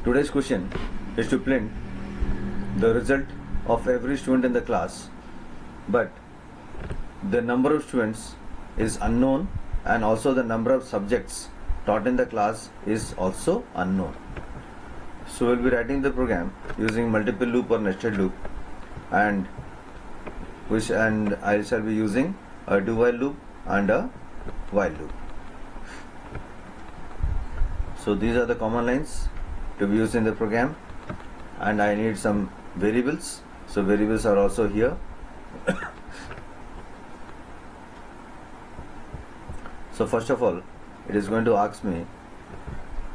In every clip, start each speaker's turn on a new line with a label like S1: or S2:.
S1: Today's question is to print the result of every student in the class, but the number of students is unknown and also the number of subjects taught in the class is also unknown. So we'll be writing the program using multiple loop or nested loop, and I shall be using a do while loop and a while loop. So these are the command lines to be used in the program, and I need some variables. So variables are also here. So first of all, it is going to ask me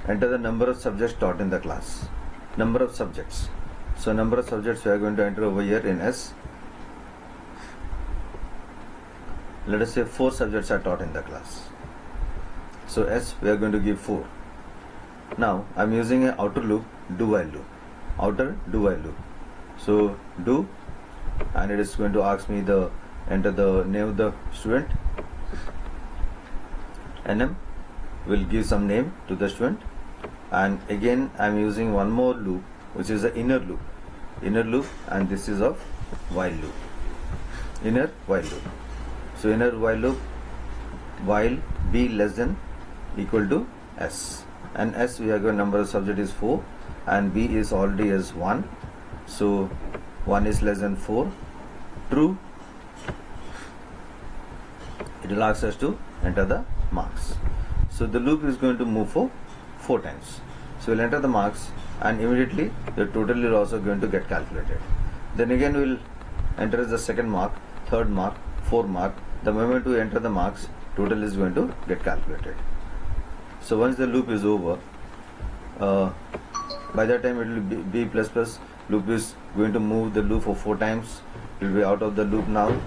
S1: enter the number of subjects taught in the class. Number of subjects. So number of subjects we are going to enter over here in S. Let us say 4 subjects are taught in the class. So S we are going to give 4. Now I am using an outer loop, do while loop. Outer do while loop. So do, and it is going to ask me the enter the name of the student. NM will give some name to the student, and again I am using one more loop, which is the inner loop, and this is of while loop, inner while loop. So inner while loop, while b less than equal to s, and s we have got number of subject is 4 and b is already as 1, so 1 is less than 4, true. It will ask us to enter the marks. So the loop is going to move for 4 times. So we'll enter the marks, and immediately the total is also going to get calculated. Then again we'll enter the second mark, third mark, fourth mark. The moment we enter the marks, total is going to get calculated. So once the loop is over, by that time it will be b plus plus loop is going to move the loop for 4 times. It will be out of the loop now.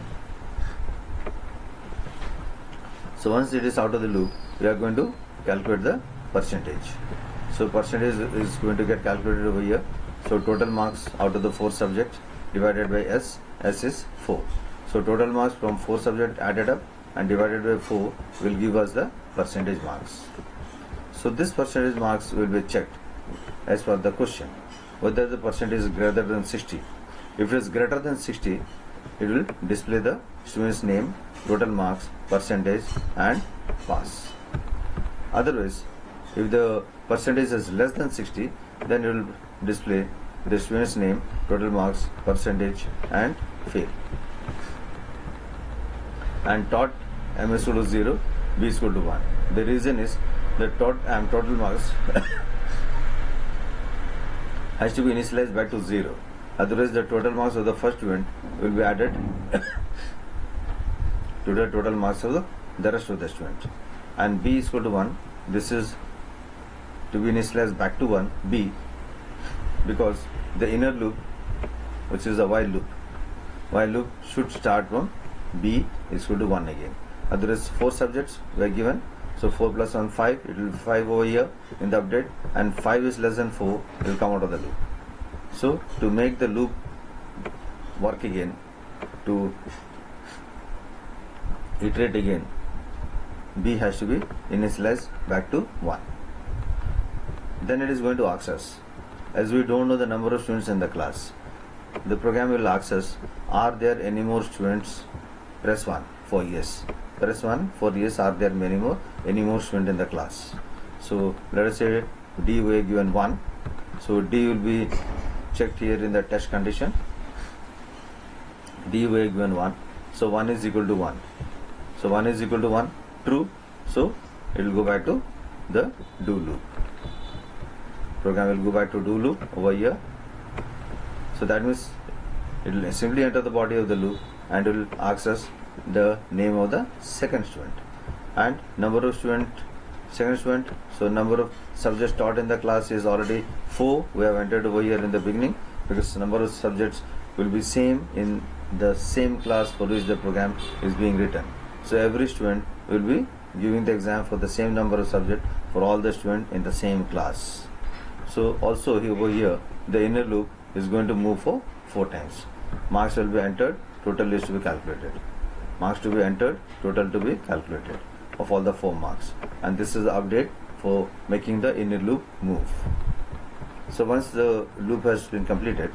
S1: So once it is out of the loop, we are going to calculate the percentage. So percentage is going to get calculated over here. So total marks out of the 4 subjects divided by S is 4. So total marks from 4 subjects added up and divided by 4 will give us the percentage marks. So this percentage marks will be checked as per the question, whether the percentage is greater than 60. If it is greater than 60, it will display the student's name, total marks, percentage and pass. Otherwise, if the percentage is less than 60, then it will display the student's name, total marks, percentage and fail. And taught M is equal to 0, B is equal to 1. The reason is that total marks has to be initialized back to 0. Otherwise, the total marks of the first student will be added to the total marks of the rest of the student. And B is equal to 1. This is to be initialized back to 1, B, because the inner loop, which is a while loop should start from B is equal to 1 again. Otherwise, 4 subjects were given. So 4 plus 1, 5. It will be 5 over here in the update, and 5 is less than 4. It will come out of the loop. So to make the loop work again, to iterate again, B has to be initialized back to 1. Then it is going to ask us, as we don't know the number of students in the class, the program will ask us, are there any more students? Press 1 for yes. Press 1 for yes, are there any more students in the class? So let us say D we are given 1. So D will be checked here in the test condition. D we are given 1. So 1 is equal to 1. So 1 is equal to 1, true. So it will go back to the do loop. Program will go back to do loop over here. So that means it will simply enter the body of the loop, and it will ask us the name of the second student and number of second student. So number of subjects taught in the class is already 4. We have entered over here in the beginning, because number of subjects will be same in the same class for which the program is being written. So every student will be giving the exam for the same number of subjects for all the students in the same class. So also over here the inner loop is going to move for 4 times. Marks will be entered, total is to be calculated. Marks to be entered, total to be calculated of all the 4 marks. And this is the update for making the inner loop move. So once the loop has been completed,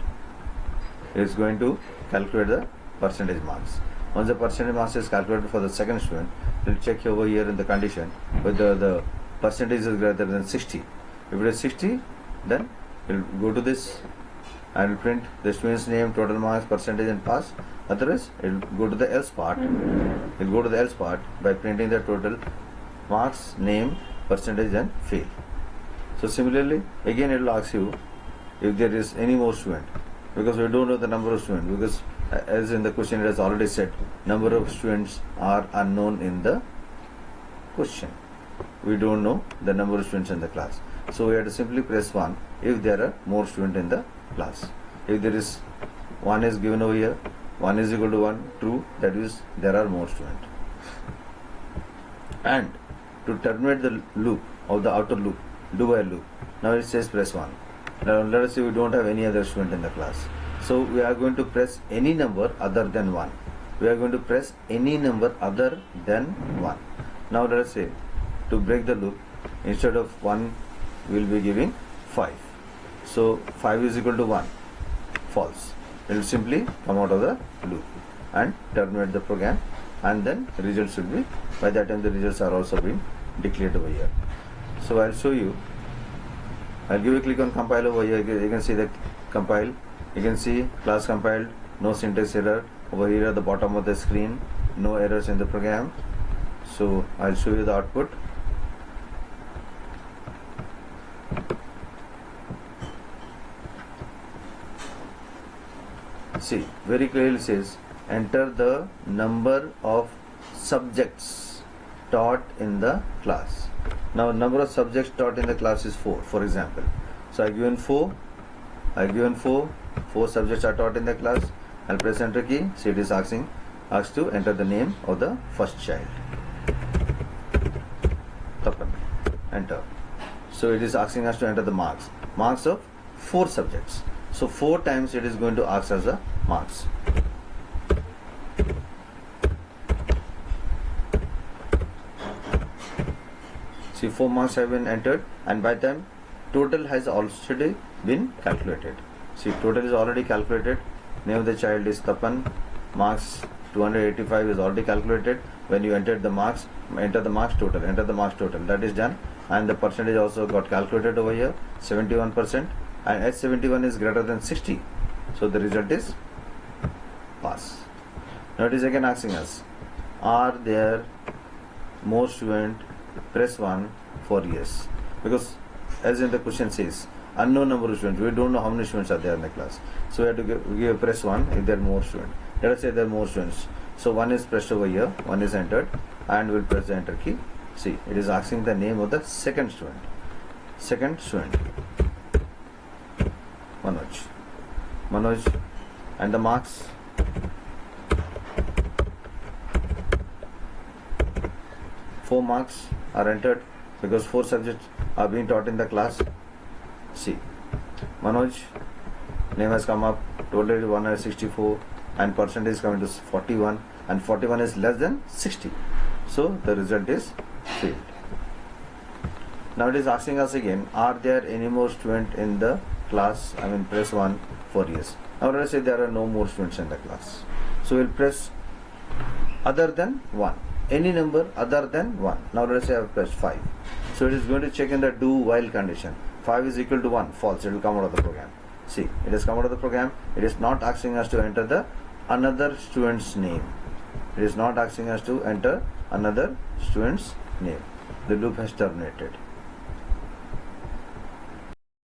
S1: it is going to calculate the percentage marks. Once the percentage marks is calculated for the second student, it will check over here in the condition whether the percentage is greater than 60. If it is 60, then it will go to this and will print the student's name, total marks, percentage and pass. Otherwise, it will go to the else part. It will go to the else part by printing the total marks, name, percentage and fail. So similarly, again it will ask you if there is any more student, because we don't know the number of students, because as in the question it has already said, number of students are unknown in the question. We don't know the number of students in the class. So we have to simply press 1 if there are more students in the class. If there is 1 is given over here, 1 is equal to 1, true, that is there are more students. And to terminate the loop of the outer loop, do while loop, now it says press 1. Now let us say we don't have any other student in the class. So we are going to press any number other than 1. We are going to press any number other than 1. Now let us say to break the loop, instead of 1 we will be giving 5. So 5 is equal to 1, false. It will simply come out of the loop and terminate the program, and then the results should be, by that time the results are also being declared over here. So I'll show you. I'll give a click on compile over here. You can see the compile. You can see class compiled, no syntax error. Over here at the bottom of the screen, no errors in the program. So I'll show you the output. See, very clearly says enter the number of subjects taught in the class. Now number of subjects taught in the class is 4, for example. So I given 4, four subjects are taught in the class. I'll press enter key. See, it is asked to enter the name of the first child. Tapan. Enter. So it is asking us to enter the marks of 4 subjects. So 4 times it is going to ask us the marks. See, 4 marks have been entered, and by time total has already been calculated. See, total is already calculated. Name of the child is Tapan. Marks 285 is already calculated. When you enter the marks total. That is done, and the percentage also got calculated over here, 71%. And H71 is greater than 60, so the result is pass. Now it is again asking us, are there more students? Press 1 for yes, because as in the question says, unknown number of students, we don't know how many students are there in the class, so we have to give press 1 if there are more students. Let us say there are more students, so 1 is pressed over here, 1 is entered, and we'll press the enter key. See, it is asking the name of the second student. Manoj, and the marks. Four marks are entered because 4 subjects are being taught in the class. See, Manoj name has come up, total is 164, and percentage is coming to 41, and 41 is less than 60. So the result is failed. Now it is asking us again, are there any more students in the class? Press 1 for yes. Now let us say there are no more students in the class. So we'll press other than 1. Any number other than 1. Now let us say I have pressed 5. So it is going to check in the do while condition. 5 is equal to 1. False. It will come out of the program. See, it has come out of the program. It is not asking us to enter the another student's name. It is not asking us to enter another student's name. The loop has terminated.